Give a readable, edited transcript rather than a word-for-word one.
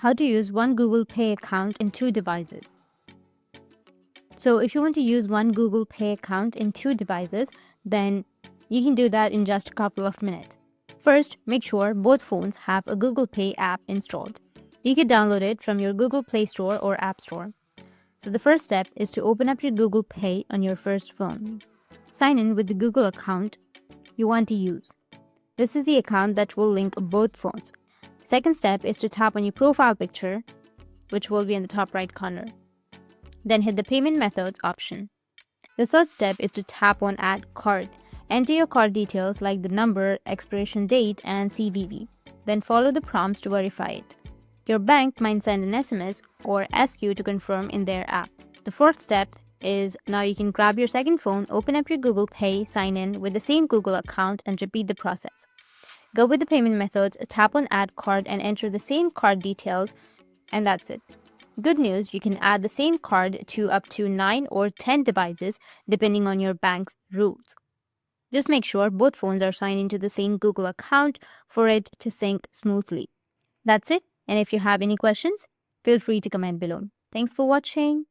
How to use one Google Pay account in two devices. So if you want to use one Google Pay account in two devices, then you can do that in just a couple of minutes. First, make sure both phones have a Google Pay app installed. You can download it from your Google Play Store or App Store. So the first step is to open up your Google Pay on your first phone. Sign in with the Google account you want to use. This is the account that will link both phones. The second step is to tap on your profile picture, which will be in the top right corner. Then hit the payment methods option. The third step is to tap on add card. Enter your card details like the number, expiration date, and CVV. Then follow the prompts to verify it. Your bank might send an SMS or ask you to confirm in their app. The fourth step is now you can grab your second phone, open up your Google Pay, sign in with the same Google account, and repeat the process. Go with the payment methods, tap on add card, and enter the same card details, and that's it. Good news, you can add the same card to up to 9 or 10 devices depending on your bank's rules. Just make sure both phones are signed into the same Google account for it to sync smoothly. That's it, and if you have any questions, feel free to comment below. Thanks for watching.